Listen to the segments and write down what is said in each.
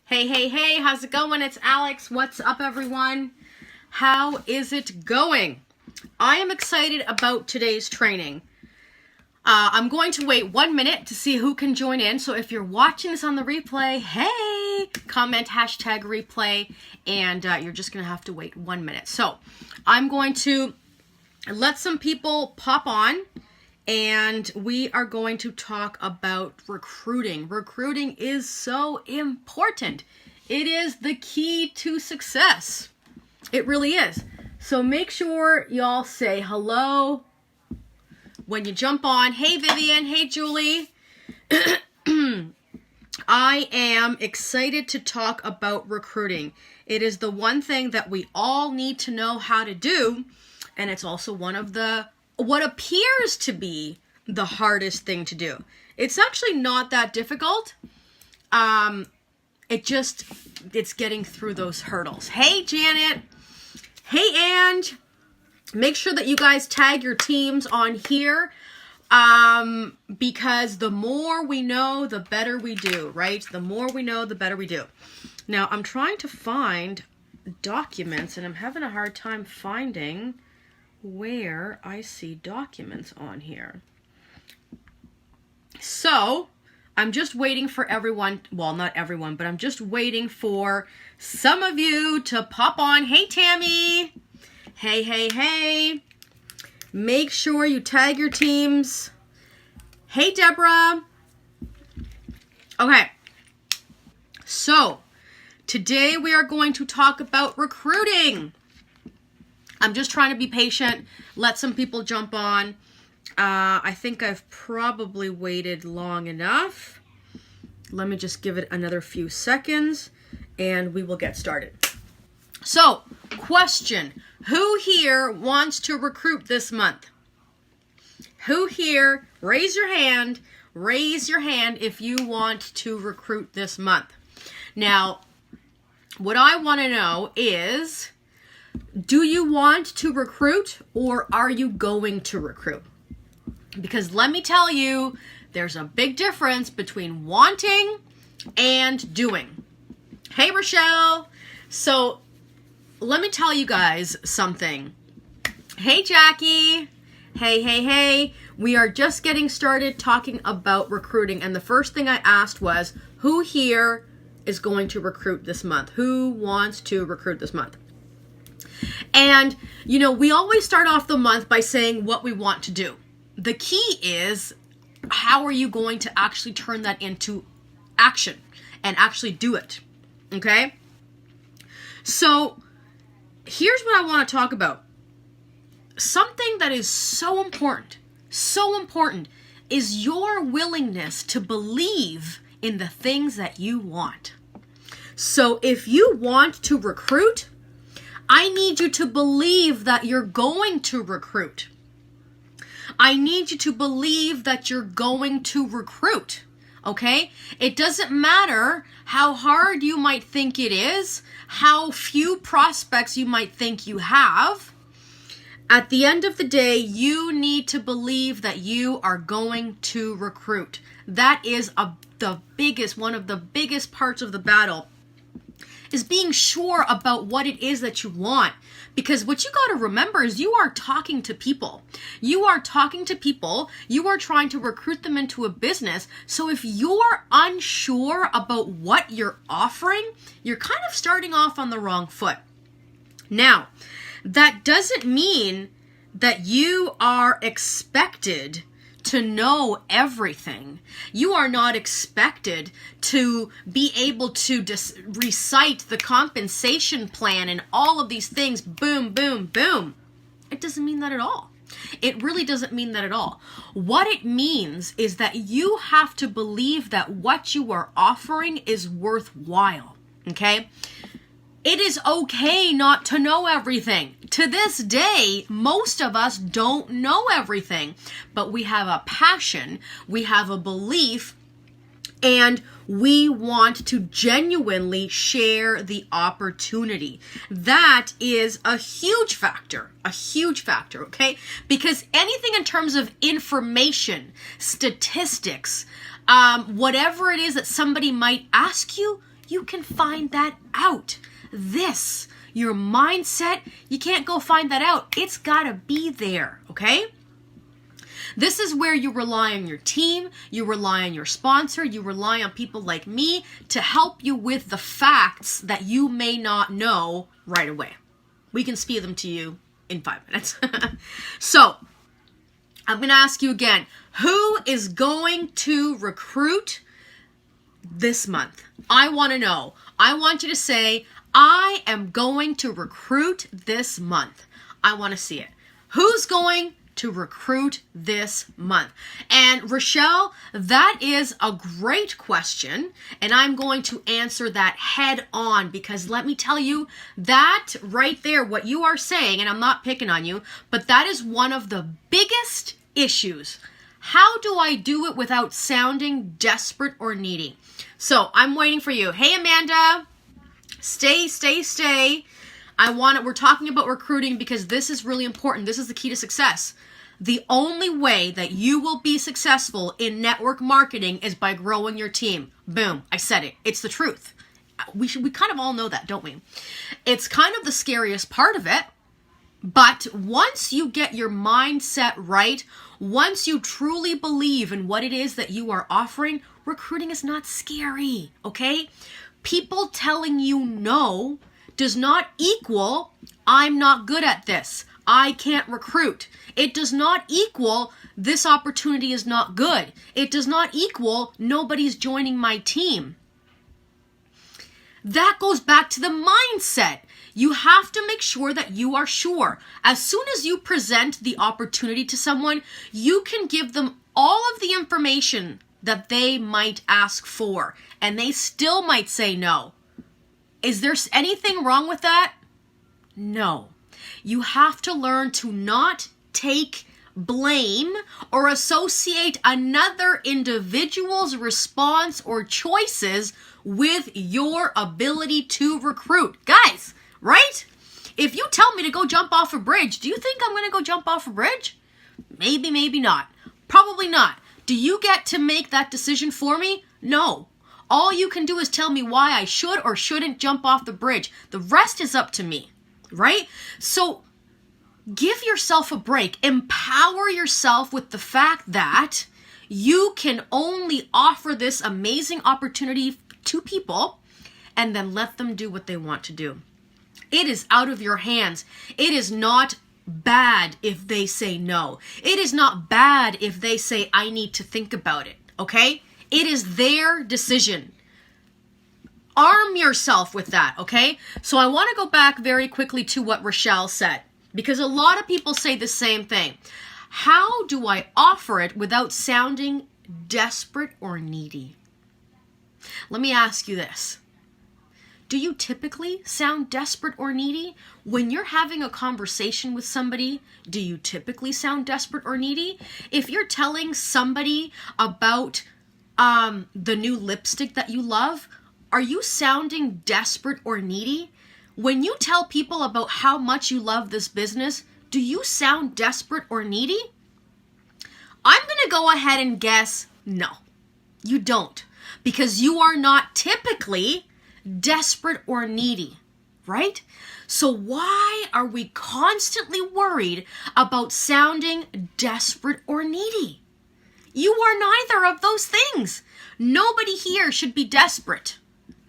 Hey, hey, hey, how's it going? It's Alex. What's up, everyone? How is it going? I am excited about today's training. I'm going to wait 1 minute to see who can join in. So if you're watching this on the replay, hey, comment hashtag replay, and you're just going to have to wait 1 minute. So I'm going to let some people pop on. And we are going to talk about recruiting. Recruiting is so important. It is the key to success. It really is. So make sure y'all say hello when you jump on. Hey, Vivian. Hey, Julie. I am excited to talk about recruiting. It is the one thing that we all need to know how to do. And it's also one of the what appears to be the hardest thing to do. It's actually not that difficult. It's getting through those hurdles. Hey, Janet. Hey, Ange. Make sure that you guys tag your teams on here, because the more we know, the better we do, right? The more we know, the better we do. Now, I'm trying to find documents, and I'm having a hard time finding where I see documents on here. So I'm just waiting for everyone, well, not everyone, but I'm just waiting for some of you to pop on. Hey, Tammy. Hey, hey, hey. Make sure you tag your teams. Hey, Deborah. Okay. So today we are going to talk about recruiting. I'm just trying to be patient, let some people jump on. I think I've probably waited long enough. Let me just give it another few seconds and we will get started. So, question, who here wants to recruit this month? Who here, raise your hand if you want to recruit this month. Now, what I want to know is, do you want to recruit or are you going to recruit? Because let me tell you, there's a big difference between wanting and doing. Hey, Rochelle. So let me tell you guys something. Hey, Jackie. Hey, hey, hey. We are just getting started talking about recruiting. And the first thing I asked was, who here is going to recruit this month? Who wants to recruit this month? And, you know, we always start off the month by saying what we want to do. The key is, how are you going to actually turn that into action and actually do it? Okay? So, here's what I want to talk about. Something that is so important is your willingness to believe in the things that you want. So, if you want to recruit, I need you to believe that you're going to recruit. I need you to believe that you're going to recruit, okay? It doesn't matter how hard you might think it is, how few prospects you might think you have. At the end of the day, you need to believe that you are going to recruit. That is one of the biggest parts of the battle, is being sure about what it is that you want. Because what you got to remember is you are talking to people. You are talking to people. You are trying to recruit them into a business. So if you're unsure about what you're offering, you're kind of starting off on the wrong foot. Now, that doesn't mean that you are expected to know everything. You are not expected to be able to recite the compensation plan and all of these things, boom, boom, boom. It doesn't mean that at all. It really doesn't mean that at all. What it means is that you have to believe that what you are offering is worthwhile, okay? It is okay not to know everything. To this day, most of us don't know everything, but we have a passion, we have a belief, and we want to genuinely share the opportunity. That is a huge factor, okay? Because anything in terms of information, statistics, whatever it is that somebody might ask you, You can find that out. This, your mindset, you can't go find that out. It's got to be there, okay? This is where you rely on your team, you rely on your sponsor, you rely on people like me to help you with the facts that you may not know right away. We can speed them to you in 5 minutes. So, I'm going to ask you again, who is going to recruit this month? I want to know. I want you to say, I am going to recruit this month. I want to see it. Who's going to recruit this month? And Rochelle, that is a great question, and I'm going to answer that head on, because let me tell you, that right there, what you are saying, and I'm not picking on you, but that is one of the biggest issues. How do I do it without sounding desperate or needy? So I'm waiting for you. Hey, Amanda, stay. We're talking about recruiting because this is really important. This is the key to success. The only way that you will be successful in network marketing is by growing your team. Boom, I said it. It's the truth. We kind of all know that, don't we? It's kind of the scariest part of it. But once you get your mindset right, once you truly believe in what it is that you are offering, recruiting is not scary, okay? People telling you no does not equal, I'm not good at this, I can't recruit. It does not equal, this opportunity is not good. It does not equal, nobody's joining my team. That goes back to the mindset. You have to make sure that you are sure. As soon as you present the opportunity to someone, you can give them all of the information that they might ask for, and they still might say no. Is there anything wrong with that? No. You have to learn to not take blame or associate another individual's response or choices with your ability to recruit. Guys, right? If you tell me to go jump off a bridge, do you think I'm going to go jump off a bridge? Maybe, maybe not. Probably not. Do you get to make that decision for me? No. All you can do is tell me why I should or shouldn't jump off the bridge. The rest is up to me, right? So give yourself a break. Empower yourself with the fact that you can only offer this amazing opportunity to people and then let them do what they want to do. It is out of your hands. It is not bad if they say no. It is not bad if they say, I need to think about it, okay? It is their decision. Arm yourself with that, okay? So I want to go back very quickly to what Rochelle said, because a lot of people say the same thing. How do I offer it without sounding desperate or needy? Let me ask you this. Do you typically sound desperate or needy? When you're having a conversation with somebody, do you typically sound desperate or needy? If you're telling somebody about the new lipstick that you love, are you sounding desperate or needy? When you tell people about how much you love this business, do you sound desperate or needy? I'm going to go ahead and guess no, you don't, because you are not typically desperate or needy, right? So why are we constantly worried about sounding desperate or needy? You are neither of those things. Nobody here should be desperate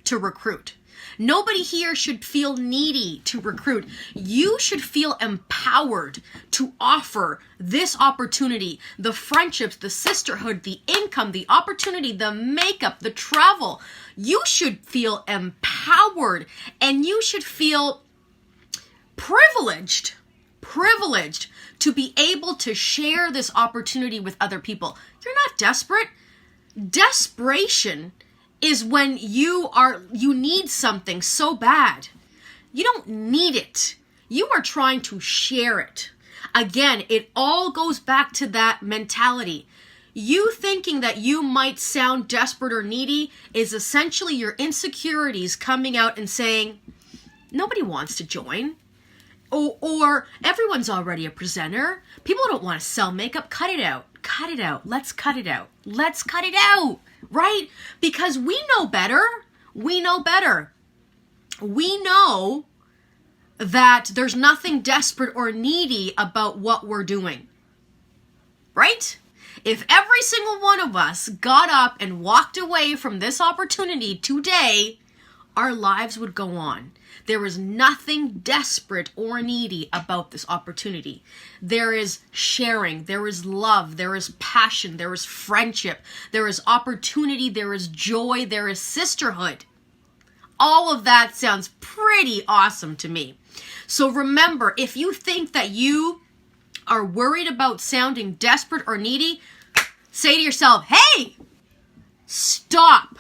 to recruit. Nobody here should feel needy to recruit. You should feel empowered to offer this opportunity, the friendships, the sisterhood, the income, the opportunity, the makeup, the travel. You should feel empowered, and you should feel privileged to be able to share this opportunity with other people. You're not desperate. Desperation is when you need something so bad. You don't need it. You are trying to share it. Again, it all goes back to that mentality. You thinking that you might sound desperate or needy is essentially your insecurities coming out and saying, nobody wants to join. Or everyone's already a presenter. People don't want to sell makeup. Cut it out. Cut it out. Let's cut it out. Let's cut it out. Right? Because we know better. We know better. We know that there's nothing desperate or needy about what we're doing. Right? If every single one of us got up and walked away from this opportunity today, our lives would go on. There is nothing desperate or needy about this opportunity. There is sharing, there is love, there is passion, there is friendship, there is opportunity, there is joy, there is sisterhood. All of that sounds pretty awesome to me. So remember, if you think that you are worried about sounding desperate or needy, say to yourself, hey, stop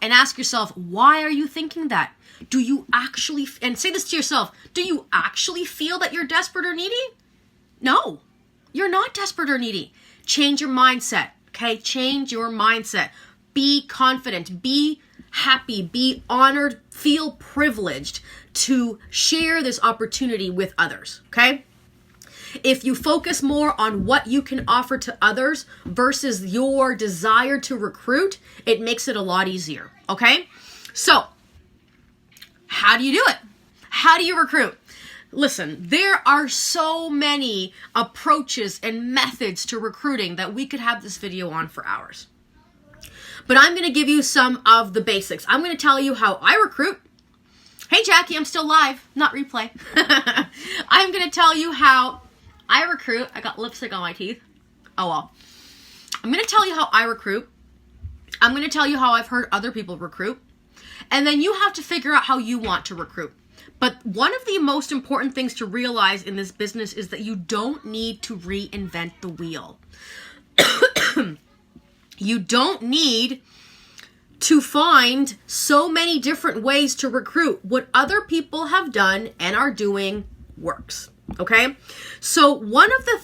and ask yourself, why are you thinking that? Do you actually, and say this to yourself, do you actually feel that you're desperate or needy? No, you're not desperate or needy. Change your mindset, okay? Change your mindset. Be confident, be happy, be honored, feel privileged to share this opportunity with others, okay? If you focus more on what you can offer to others versus your desire to recruit, it makes it a lot easier, okay? So, how do you do it? How do you recruit? Listen, there are so many approaches and methods to recruiting that we could have this video on for hours. But I'm going to give you some of the basics. I'm going to tell you how I recruit. Hey, Jackie, I'm still live, not replay. I'm going to tell you how I recruit. I got lipstick on my teeth. Oh, well. I'm going to tell you how I recruit. I'm going to tell you how I've heard other people recruit. And then you have to figure out how you want to recruit. But one of the most important things to realize in this business is that you don't need to reinvent the wheel. You don't need to find so many different ways to recruit. What other people have done and are doing works. Okay? So one of the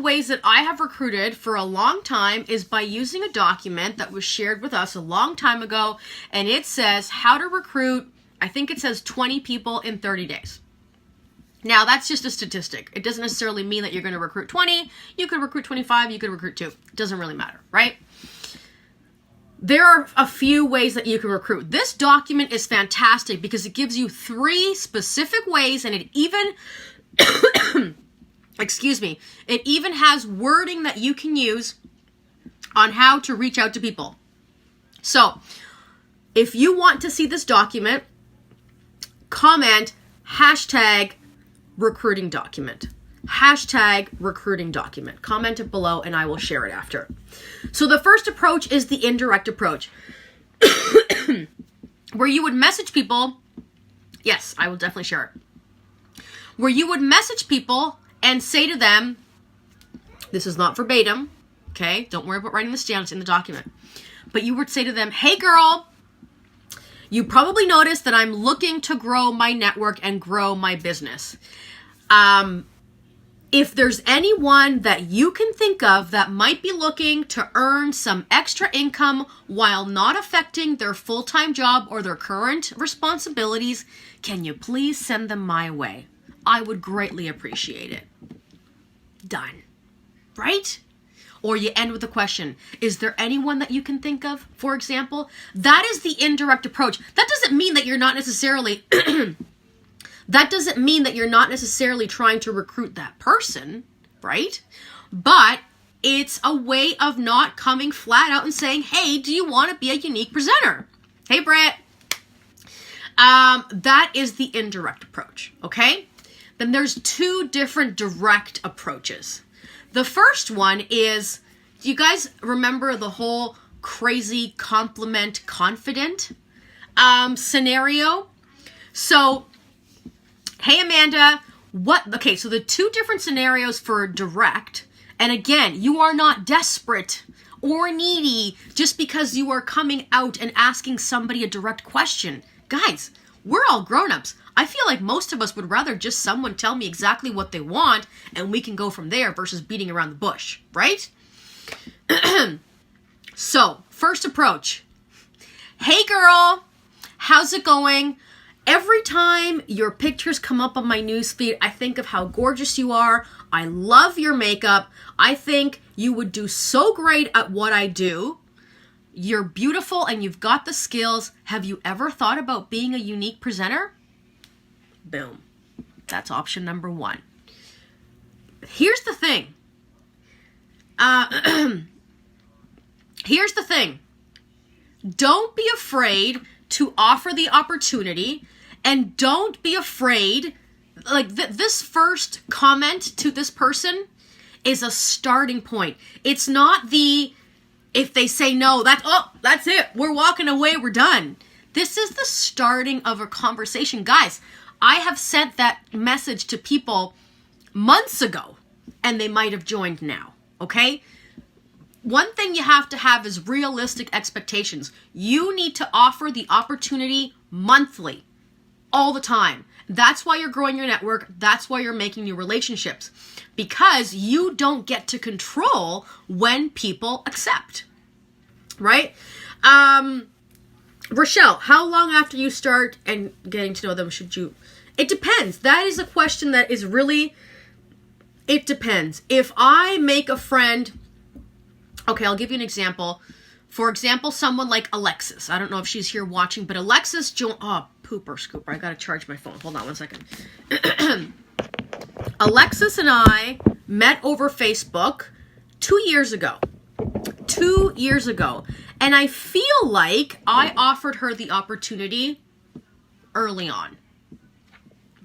ways that I have recruited for a long time is by using a document that was shared with us a long time ago, and it says how to recruit, I think it says 20 people in 30 days. Now, that's just a statistic. It doesn't necessarily mean that you're going to recruit 20. You could recruit 25. You could recruit 2. It doesn't really matter, right? There are a few ways that you can recruit. This document is fantastic because it gives you 3 specific ways, and it even, it even has wording that you can use on how to reach out to people. So, if you want to see this document, comment hashtag recruiting document. Hashtag recruiting document. Comment it below and I will share it after. So the first approach is the indirect approach. Where you would message people. Yes, I will definitely share it. Where you would message people and say to them, this is not verbatim, okay? Don't worry about writing this down, it's in the document. But you would say to them, hey girl, you probably noticed that I'm looking to grow my network and grow my business. If there's anyone that you can think of that might be looking to earn some extra income while not affecting their full-time job or their current responsibilities, can you please send them my way? I would greatly appreciate it. Done. Right? Or you end with a question. Is there anyone that you can think of, for example? That is the indirect approach. That doesn't mean that you're not necessarily trying to recruit that person, right? But it's a way of not coming flat out and saying, hey, do you want to be a unique presenter? Hey, Brett. That is the indirect approach, okay? Then there's 2 different direct approaches. The first one is, do you guys remember the whole crazy compliment confident scenario? So, hey Amanda, okay, so the 2 different scenarios for direct, and again, you are not desperate or needy just because you are coming out and asking somebody a direct question. Guys, we're all grown-ups. I feel like most of us would rather just someone tell me exactly what they want and we can go from there versus beating around the bush, right? So, first approach. Hey girl, how's it going? Every time your pictures come up on my newsfeed, I think of how gorgeous you are. I love your makeup. I think you would do so great at what I do. you're beautiful and you've got the skills. Have you ever thought about being a unique presenter? Boom. That's option number 1. Here's the thing. Here's the thing. Don't be afraid to offer the opportunity, and don't be afraid, like this first comment to this person is a starting point. It's not if they say no, that's it. We're walking away. We're done. This is the starting of a conversation. Guys, I have sent that message to people months ago, and they might have joined now. Okay? One thing you have to have is realistic expectations. You need to offer the opportunity monthly, all the time. That's why you're growing your network. That's why you're making new relationships. Because you don't get to control when people accept. Right? Rochelle, how long after you start and getting to know them should you? It depends. That is a question that is really, it depends. If I make a friend, okay, I'll give you an example. For example, someone like Alexis. I don't know if she's here watching, but Alexis pooper scooper. I gotta charge my phone. Hold on 1 second. Alexis and I met over Facebook 2 years ago. 2 years ago. And I feel like I offered her the opportunity early on.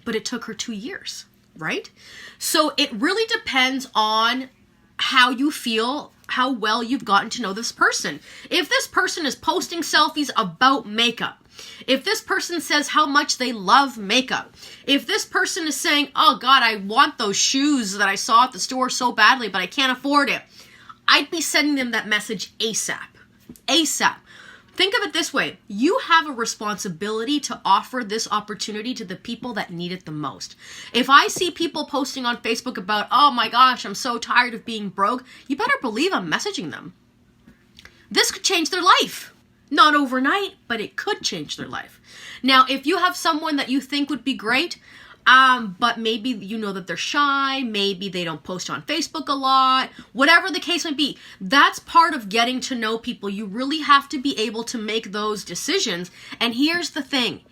But it took her 2 years, right? So it really depends on how you feel, how well you've gotten to know this person. If this person is posting selfies about makeup, if this person says how much they love makeup, if this person is saying, oh God, I want those shoes that I saw at the store so badly, but I can't afford it, I'd be sending them that message ASAP. ASAP. Think of it this way. You have a responsibility to offer this opportunity to the people that need it the most. If I see people posting on Facebook about, oh my gosh, I'm so tired of being broke, you better believe I'm messaging them. This could change their life. Not overnight, but it could change their life. Now, if you have someone that you think would be great, but maybe you know that they're shy, maybe they don't post on Facebook a lot, whatever the case might be, that's part of getting to know people. You really have to be able to make those decisions. And here's the thing.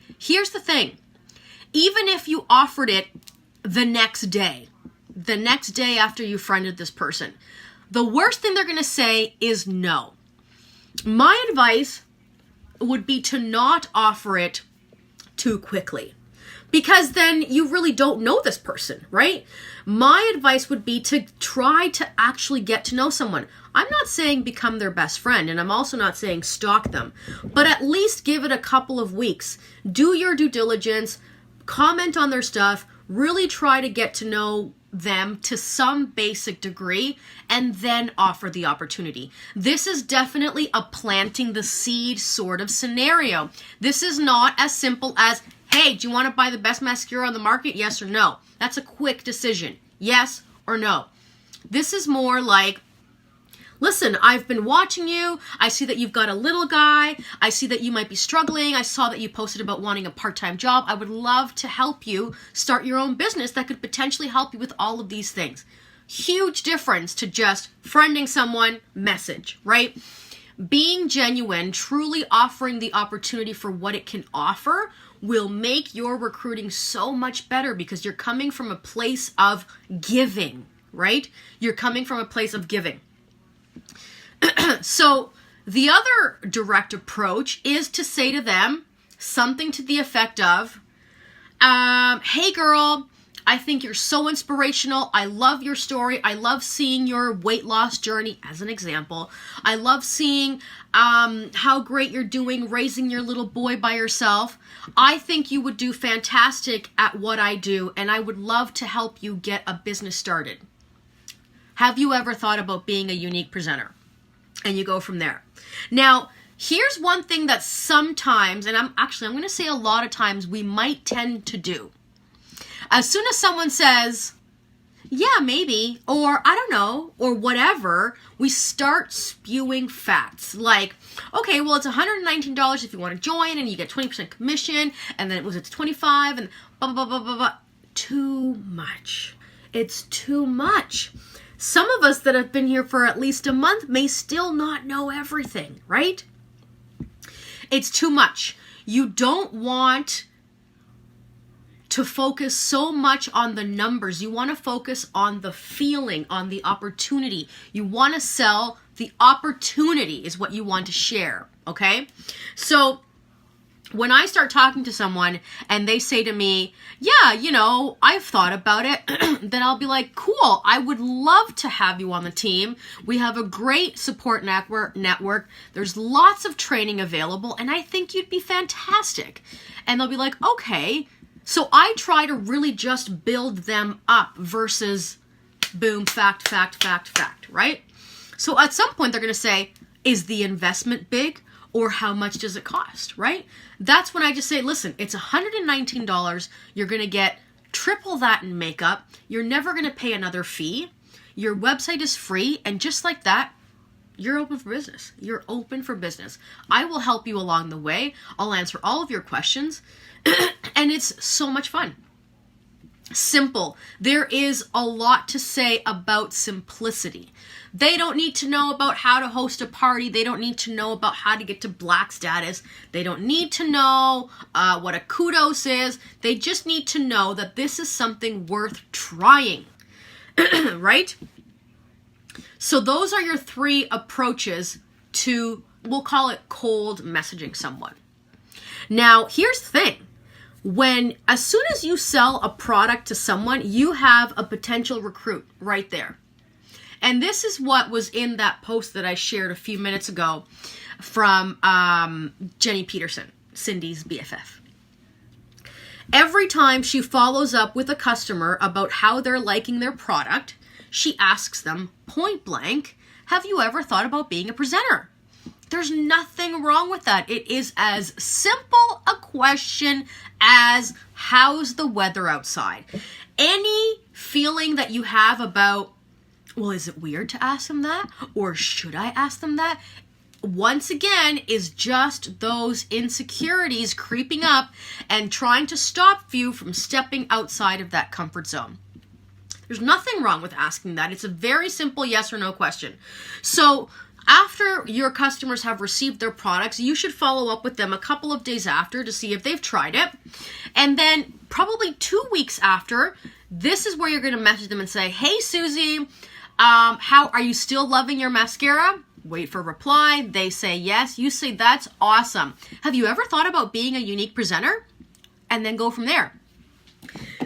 Even if you offered it the next day after you friended this person, the worst thing they're going to say is no. My advice would be to not offer it too quickly. Because then you really don't know this person, right? My advice would be to try to actually get to know someone. I'm not saying become their best friend, and I'm also not saying stalk them, but at least give it a couple of weeks. Do your due diligence, comment on their stuff, really try to get to know them to some basic degree, and then offer the opportunity. This is definitely a planting the seed sort of scenario. This is not as simple as, hey, do you want to buy the best mascara on the market? Yes or no? That's a quick decision. Yes or no? This is more like, listen, I've been watching you. I see that you've got a little guy. I see that you might be struggling. I saw that you posted about wanting a part-time job. I would love to help you start your own business that could potentially help you with all of these things. Huge difference to just friending someone, message, right? Being genuine, truly offering the opportunity for what it can offer will make your recruiting so much better because you're coming from a place of giving, right? You're coming from a place of giving. So the other direct approach is to say to them something to the effect of, hey girl, I think you're so inspirational. I love your story. I love seeing your weight loss journey as an example. I love seeing how great you're doing raising your little boy by yourself. I think you would do fantastic at what I do, and I would love to help you get a business started. Have you ever thought about being a unique presenter? And you go from there. Now, here's one thing that sometimes, and I'm going to say a lot of times, we might tend to do. As soon as someone says, yeah, maybe, or I don't know, or whatever, we start spewing facts. Like, okay, well, it's $119 if you want to join, and you get 20% commission, and then it's $25, and blah, blah, blah, blah, blah. Too much. It's too much. Some of us that have been here for at least a month may still not know everything, right? It's too much. You don't want to focus so much on the numbers. You want to focus on the feeling, on the opportunity. You want to sell the opportunity is what you want to share, okay? So when I start talking to someone and they say to me, yeah, you know, I've thought about it, then I'll be like, cool, I would love to have you on the team. We have a great support network. There's lots of training available, and I think you'd be fantastic. And they'll be like, okay. So I try to really just build them up versus boom, fact, right? So at some point they're going to say, is the investment big? Or how much does it cost, right? That's when I just say, listen, it's $119. You're going to get triple that in makeup. You're never going to pay another fee. Your website is free. And just like that, you're open for business. You're open for business. I will help you along the way. I'll answer all of your questions. And it's so much fun. Simple. There is a lot to say about simplicity. They don't need to know about how to host a party. They don't need to know about how to get to black status. They don't need to know what a kudos is. They just need to know that this is something worth trying, right? So those are your 3 approaches to, we'll call it cold messaging someone. Now, here's the thing. As soon as you sell a product to someone, you have a potential recruit right there. And this is what was in that post that I shared a few minutes ago from Jenny Peterson, Cindy's BFF. Every time she follows up with a customer about how they're liking their product, she asks them point blank, have you ever thought about being a presenter? There's nothing wrong with that. It is as simple a question as how's the weather outside? Any feeling that you have about, well, is it weird to ask them that? Or should I ask them that? Once again, is just those insecurities creeping up and trying to stop you from stepping outside of that comfort zone. There's nothing wrong with asking that. It's a very simple yes or no question. So after your customers have received their products, you should follow up with them a couple of days after to see if they've tried it. And then probably 2 weeks after, this is where you're going to message them and say, hey, Susie, how are you still loving your mascara? Wait for a reply. They say yes. You say, that's awesome. Have you ever thought about being a unique presenter? And then go from there.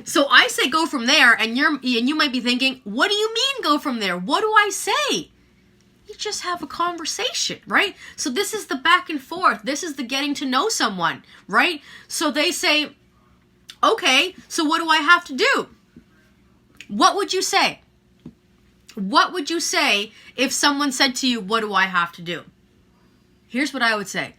So I say go from there, and you might be thinking, what do you mean go from there? What do I say? You just have a conversation, right? So this is the back and forth. This is the getting to know someone, right? So they say, okay, so what do I have to do? What would you say? What would you say if someone said to you, what do I have to do? Here's what I would say.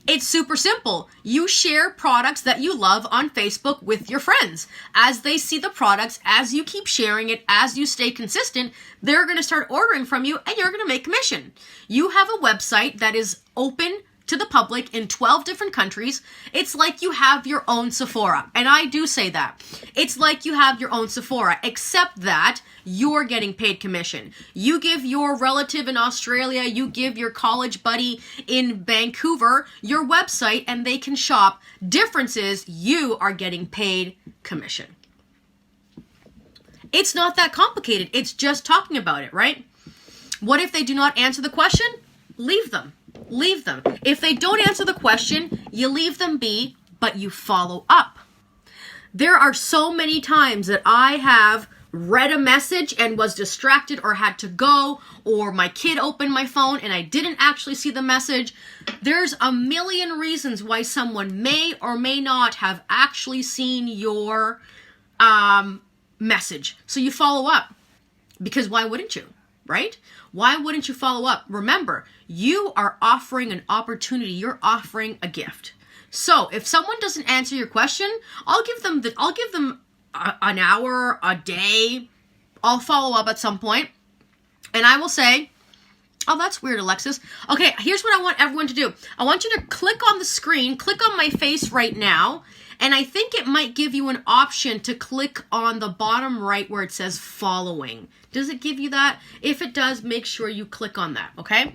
It's super simple. You share products that you love on Facebook with your friends. As they see the products, as you keep sharing it, as you stay consistent, they're going to start ordering from you and you're going to make commission. You have a website that is open to the public in 12 different countries. It's like you have your own Sephora. And I do say that. It's like you have your own Sephora, except that you're getting paid commission. You give your relative in Australia, you give your college buddy in Vancouver your website and they can shop. Difference is you are getting paid commission. It's not that complicated. It's just talking about it, right? What if they do not answer the question? Leave them. Leave them. If they don't answer the question, you leave them be, but you follow up. There are so many times that I have read a message and was distracted or had to go, or my kid opened my phone and I didn't actually see the message. There's a million reasons why someone may or may not have actually seen your message. So you follow up, because why wouldn't you, right? Why wouldn't you follow up? Remember, you are offering an opportunity. You're offering a gift. So if someone doesn't answer your question, I'll give them an hour, a day. I'll follow up at some point, and I will say, oh, that's weird, Alexis. Okay, here's what I want everyone to do. I want you to click on the screen, click on my face right now, And I think it might give you an option to click on the bottom right where it says following. Does it give you that? If it does, make sure you click on that, okay?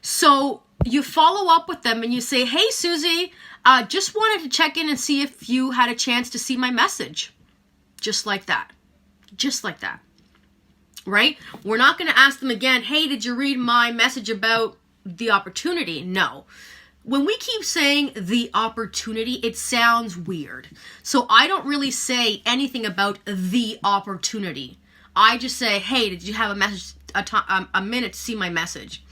So you follow up with them and you say, hey, Susie, just wanted to check in and see if you had a chance to see my message. Just like that. Just like that. Right? We're not going to ask them again, hey, did you read my message about the opportunity? No. When we keep saying the opportunity, it sounds weird. So I don't really say anything about the opportunity. I just say, hey, did you have a minute to see my message?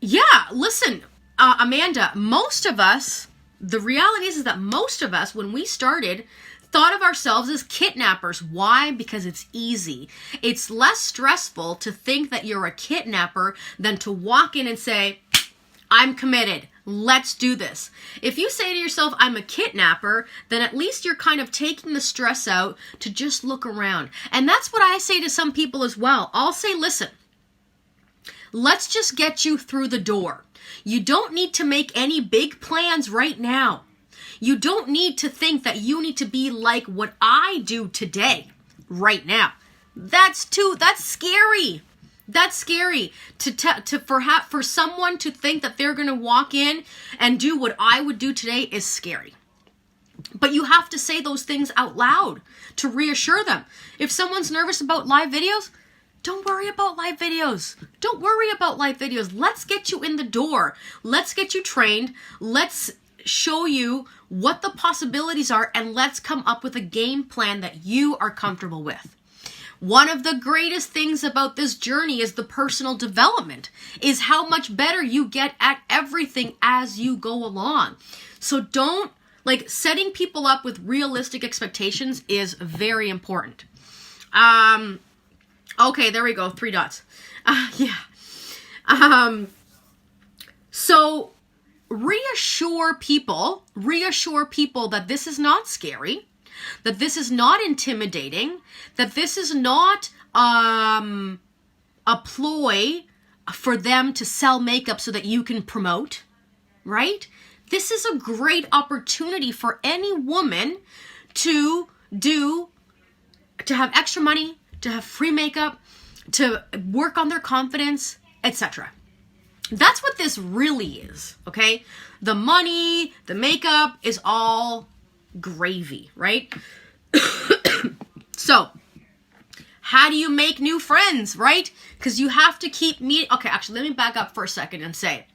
Yeah, listen, Amanda, most of us, the reality is that most of us, when we started, thought of ourselves as kidnappers. Why? Because it's easy. It's less stressful to think that you're a kidnapper than to walk in and say, I'm committed. Let's do this. If you say to yourself, I'm a kidnapper, then at least you're kind of taking the stress out to just look around. And that's what I say to some people as well. I'll say, listen, let's just get you through the door. You don't need to make any big plans right now. You don't need to think that you need to be like what I do today, right now. That's scary. That's scary for someone to think that they're going to walk in and do what I would do today is scary. But you have to say those things out loud to reassure them. If someone's nervous about live videos, don't worry about live videos. Don't worry about live videos. Let's get you in the door. Let's get you trained. Let's show you what the possibilities are, and let's come up with a game plan that you are comfortable with. One of the greatest things about this journey is the personal development, is how much better you get at everything as you go along. So setting people up with realistic expectations is very important. Okay, there we go. 3 dots. So reassure people that this is not scary, that this is not intimidating, that this is not a ploy for them to sell makeup so that you can promote, right? This is a great opportunity for any woman to have extra money, to have free makeup, to work on their confidence, etc. That's what this really is, okay? The money, the makeup is all gravy, right? So, how do you make new friends, right? Because you have to keep meeting. Okay, actually, let me back up for a second and say,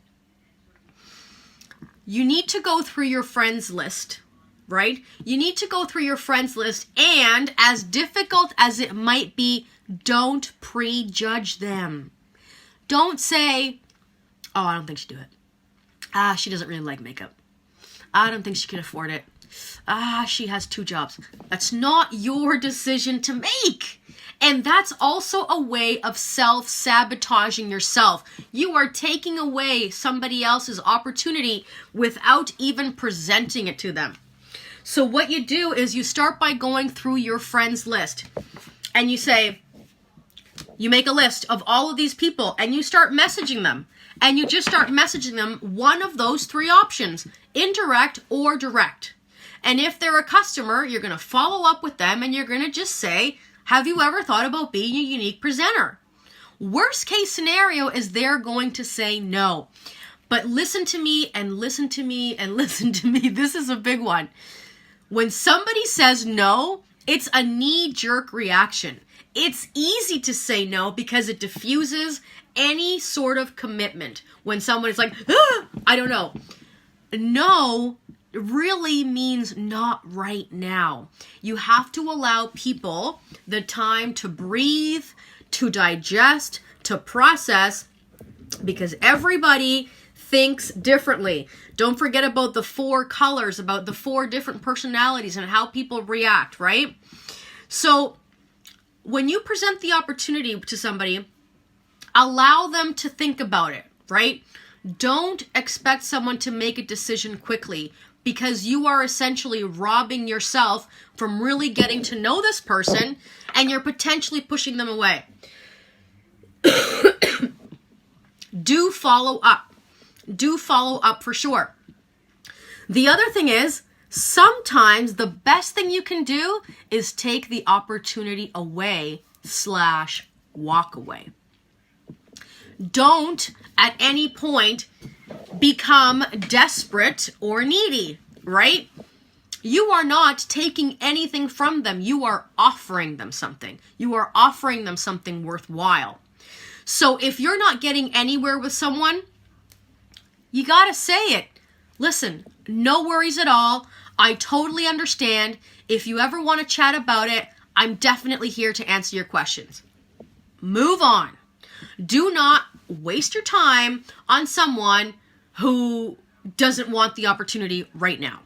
you need to go through your friends list, right? You need to go through your friends list, and as difficult as it might be, don't prejudge them. Don't say, oh, I don't think she'd do it. She doesn't really like makeup. I don't think she can afford it. She has 2 jobs. That's not your decision to make. And that's also a way of self-sabotaging yourself. You are taking away somebody else's opportunity without even presenting it to them. So what you do is you start by going through your friends list. And you say, you make a list of all of these people and you start messaging them. And you just start messaging them one of those 3 options, indirect or direct. And if they're a customer, you're going to follow up with them and you're going to just say, have you ever thought about being a unique presenter? Worst case scenario is they're going to say no. But listen to me and listen to me and listen to me. This is a big one. When somebody says no, it's a knee-jerk reaction. It's easy to say no because it diffuses any sort of commitment. When someone is like, I don't know. No really means not right now. You have to allow people the time to breathe, to digest, to process, because everybody thinks differently. Don't forget about the 4 colors, about the 4 different personalities and how people react, right? So when you present the opportunity to somebody, allow them to think about it, right? Don't expect someone to make a decision quickly, because you are essentially robbing yourself from really getting to know this person, and you're potentially pushing them away. Do follow up. Do follow up for sure. The other thing is, sometimes the best thing you can do is take the opportunity away / walk away. Don't at any point become desperate or needy, right? You are not taking anything from them. You are offering them something. You are offering them something worthwhile. So if you're not getting anywhere with someone, you got to say it. Listen, no worries at all. I totally understand. If you ever want to chat about it, I'm definitely here to answer your questions. Move on. Do not waste your time on someone who doesn't want the opportunity right now.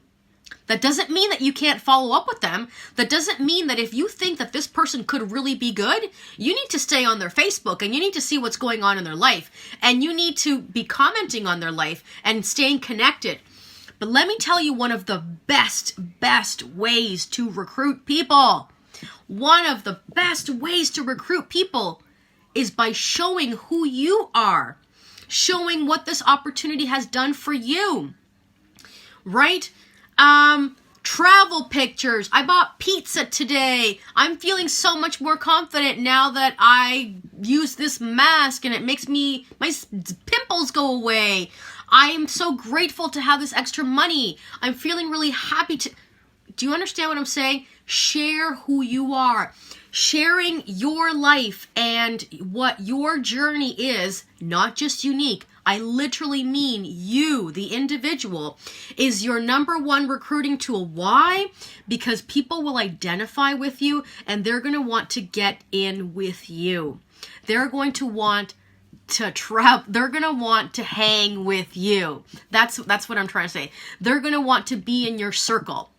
That doesn't mean that you can't follow up with them. That doesn't mean that if you think that this person could really be good, you need to stay on their Facebook and you need to see what's going on in their life. And you need to be commenting on their life and staying connected. But let me tell you one of the best ways to recruit people. One of the best ways to recruit people is by showing who you are. Showing what this opportunity has done for you. Right? Travel pictures. I bought pizza today. I'm feeling so much more confident now that I use this mask and it makes my pimples go away. I am so grateful to have this extra money. I'm feeling really happy to... Do you understand what I'm saying? Share who you are. Sharing your life and what your journey is, not just unique. I literally mean you, the individual, is your number one recruiting tool. Why? Because people will identify with you and they're going to want to get in with you. They're going to want to travel. They're going to want to hang with you. That's what I'm trying to say. They're going to want to be in your circle.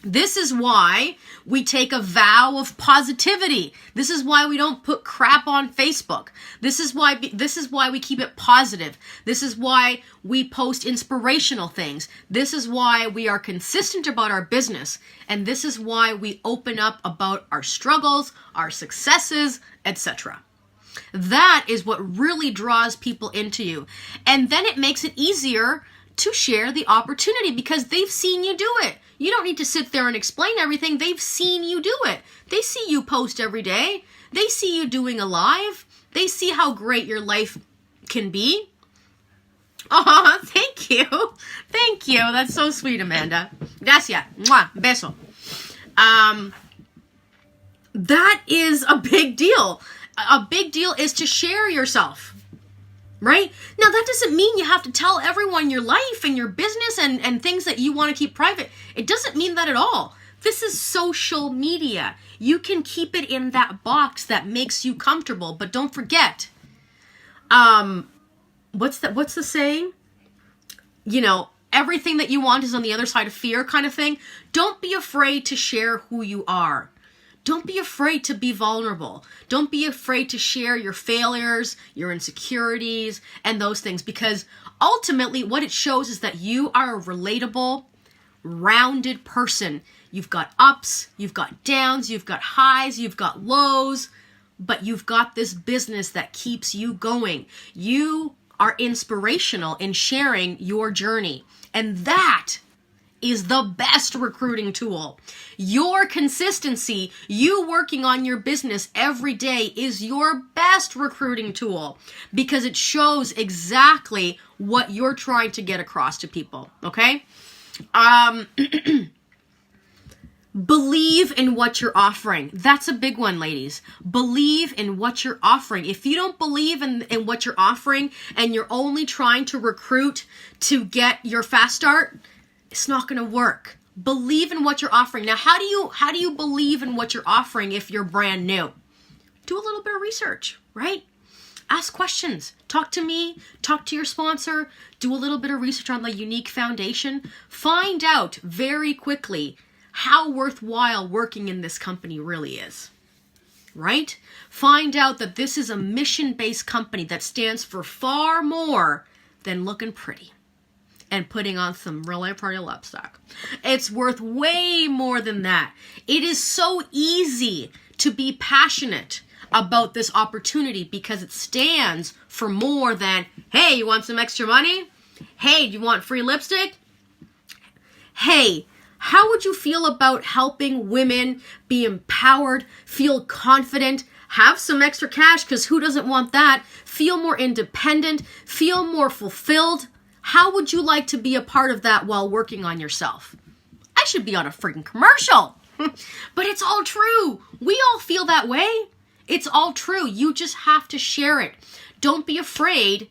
This is why we take a vow of positivity. This is why we don't put crap on Facebook. This is why we keep it positive. This is why we post inspirational things. This is why we are consistent about our business. And this is why we open up about our struggles, our successes, etc. That is what really draws people into you. And then it makes it easier to share the opportunity because they've seen you do it. You don't need to sit there and explain everything. They've seen you do it. They see you post every day. They see you doing a live. They see how great your life can be. Oh, thank you. Thank you. That's so sweet, Amanda. Gracias. Mwah. Beso. That is a big deal. A big deal is to share yourself. Right? Now, that doesn't mean you have to tell everyone your life and your business and things that you want to keep private. It doesn't mean that at all. This is social media. You can keep it in that box that makes you comfortable, but don't forget, what's the saying? You know, everything that you want is on the other side of fear kind of thing. Don't be afraid to share who you are. Don't be afraid to be vulnerable. Don't be afraid to share your failures, your insecurities, and those things, because ultimately what it shows is that you are a relatable, rounded person. You've got ups, you've got downs, you've got highs, you've got lows, but you've got this business that keeps you going. You are inspirational in sharing your journey, and that is the best recruiting tool. Your consistency, you working on your business every day is your best recruiting tool because it shows exactly what you're trying to get across to people, okay? Believe in what you're offering. That's a big one, ladies. Believe in what you're offering. If you don't believe in what you're offering and you're only trying to recruit to get your fast start, it's not going to work. Believe in what you're offering. Now, how do you believe in what you're offering if you're brand new? Do a little bit of research, right? Ask questions. Talk to me. Talk to your sponsor. Do a little bit of research on the Unique Foundation. Find out very quickly how worthwhile working in this company really is, right? Find out that this is a mission-based company that stands for far more than looking pretty and putting on some really pretty lipstick. It's worth way more than that. It is so easy to be passionate about this opportunity because it stands for more than, hey, you want some extra money? Hey, do you want free lipstick? Hey, how would you feel about helping women be empowered, feel confident, have some extra cash, because who doesn't want that, feel more independent, feel more fulfilled? How would you like to be a part of that while working on yourself? I should be on a freaking commercial. But it's all true. We all feel that way. It's all true. You just have to share it. Don't be afraid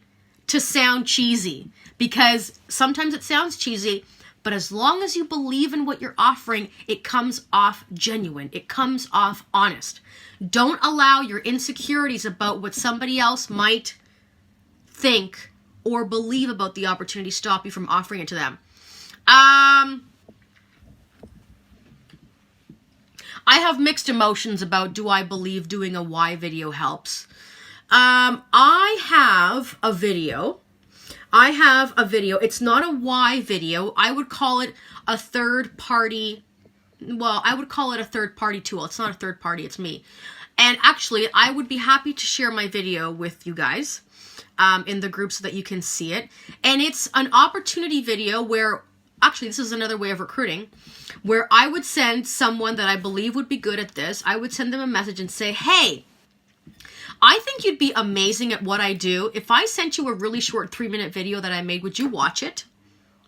to sound cheesy, because sometimes it sounds cheesy, but as long as you believe in what you're offering, it comes off genuine. It comes off honest. Don't allow your insecurities about what somebody else might think or believe about the opportunity stop you from offering it to them. I have mixed emotions about, do I believe doing a why video helps? I have a video. It's not a why video. I would call it a third party. Well, I would call it a third party tool. It's not a third party, it's me. And actually, I would be happy to share my video with you guys in the group so that you can see it. And it's an opportunity video where, actually, this is another way of recruiting, where I would send someone that I believe would be good at this. I would send them a message and say, hey, I think you'd be amazing at what I do. If I sent you a really short 3-minute video that I made, would you watch it?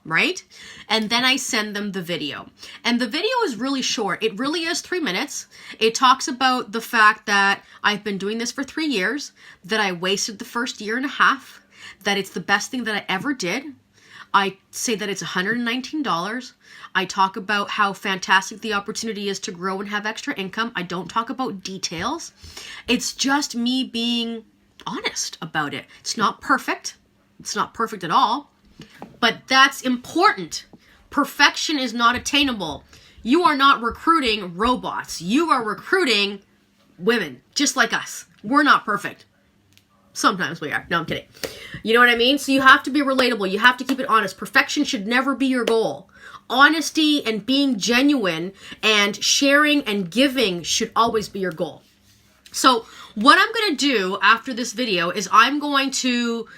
Right? And then I send them the video. And the video is really short. It really is 3 minutes. It talks about the fact that I've been doing this for 3 years, that I wasted the first year and a half, that it's the best thing that I ever did. I say that it's $119. I talk about how fantastic the opportunity is to grow and have extra income. I don't talk about details. It's just me being honest about it. It's not perfect. It's not perfect at all. But that's important. Perfection is not attainable. You are not recruiting robots. You are recruiting women, just like us. We're not perfect. Sometimes we are. No, I'm kidding. You know what I mean? So you have to be relatable. You have to keep it honest. Perfection should never be your goal. Honesty and being genuine and sharing and giving should always be your goal. So what I'm going to do after this video is I'm going to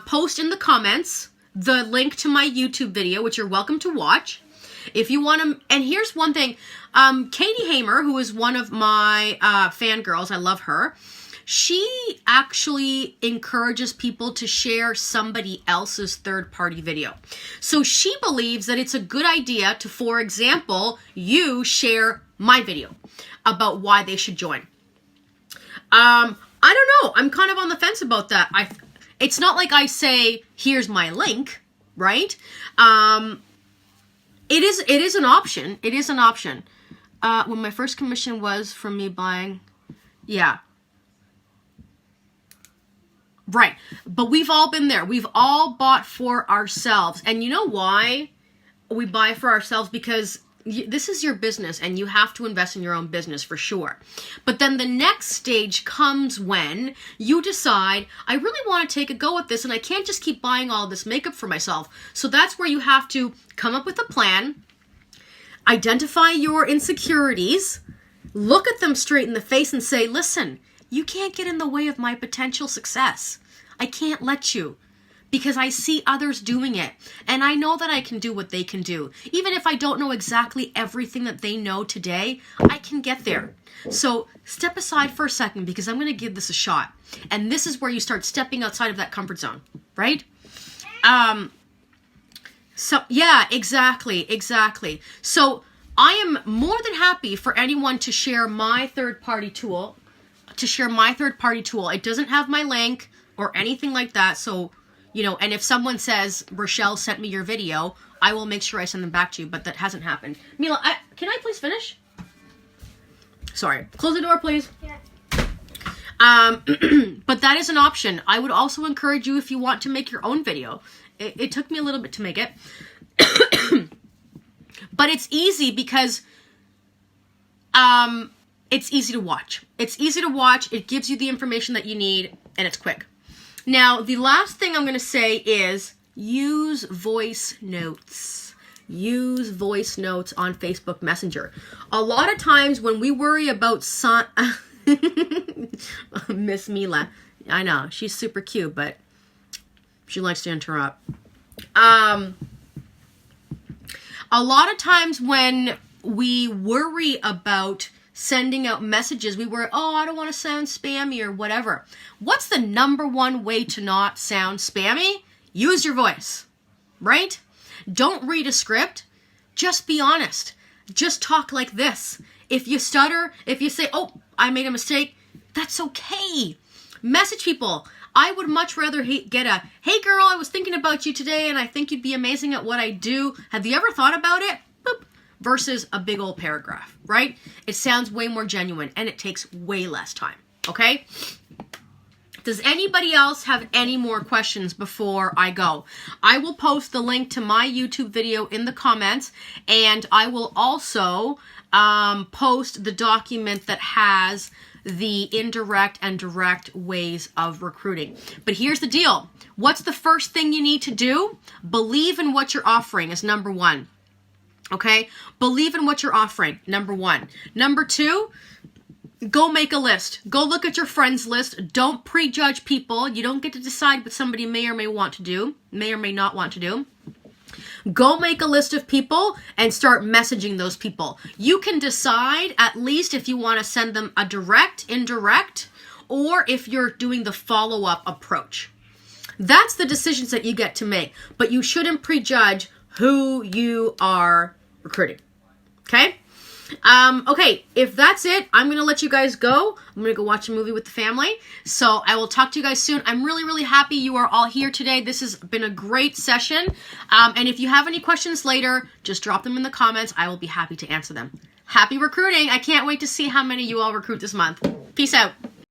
post in the comments the link to my YouTube video, which you're welcome to watch. If you want to, and here's one thing, Katie Hamer, who is one of my fangirls, I love her. She actually encourages people to share somebody else's third-party video. So she believes that it's a good idea to, for example, you share my video about why they should join. I don't know. I'm kind of on the fence about that. It's not like I say, here's my link, right? It is an option. It is an option. When my first commission was from me buying, yeah. Right. But we've all been there. We've all bought for ourselves. And you know why we buy for ourselves? Because this is your business and you have to invest in your own business for sure. But then the next stage comes when you decide, I really want to take a go at this and I can't just keep buying all this makeup for myself. So that's where you have to come up with a plan, identify your insecurities, look at them straight in the face and say, listen, you can't get in the way of my potential success. I can't let you, because I see others doing it and I know that I can do what they can do. Even if I don't know exactly everything that they know today, I can get there. So step aside for a second because I'm going to give this a shot. And this is where you start stepping outside of that comfort zone, right? So yeah, exactly. So I am more than happy for anyone to share my third-party tool. It doesn't have my link or anything like that. So, you know, and if someone says, Rochelle sent me your video, I will make sure I send them back to you, but that hasn't happened. Mila, can I please finish? Sorry. Close the door, please. Yeah. But that is an option. I would also encourage you if you want to make your own video. It took me a little bit to make it. But it's easy because it's easy to watch. It gives you the information that you need, and it's quick. Now, the last thing I'm going to say is use voice notes. Use voice notes on Facebook Messenger. A lot of times when we worry about Miss Mila, I know, she's super cute, but she likes to interrupt. A lot of times when we worry about sending out messages, we worry, oh, I don't want to sound spammy or whatever. What's the number one way to not sound spammy? Use your voice, right? Don't read a script. Just be honest. Just talk like this. If you stutter, if you say, oh, I made a mistake, that's okay. Message people. I would much rather get a, hey girl, I was thinking about you today and I think you'd be amazing at what I do. Have you ever thought about it? Boop. Versus a big old paragraph, right? It sounds way more genuine and it takes way less time, okay? Does anybody else have any more questions before I go? I will post the link to my YouTube video in the comments, and I will also post the document that has the indirect and direct ways of recruiting. But here's the deal. What's the first thing you need to do? Believe in what you're offering is number one. Okay? Believe in what you're offering, number one. Number two, go make a list. Go look at your friends list. Don't prejudge people. You don't get to decide what somebody may or may want to do, may or may not want to do. Go make a list of people and start messaging those people. You can decide at least if you want to send them a direct, indirect, or if you're doing the follow-up approach. That's the decisions that you get to make, but you shouldn't prejudge who you are recruiting. Okay? Okay, if that's it, I'm going to let you guys go. I'm going to go watch a movie with the family. So I will talk to you guys soon. I'm really, really happy you are all here today. This has been a great session. And if you have any questions later, just drop them in the comments. I will be happy to answer them. Happy recruiting. I can't wait to see how many you all recruit this month. Peace out.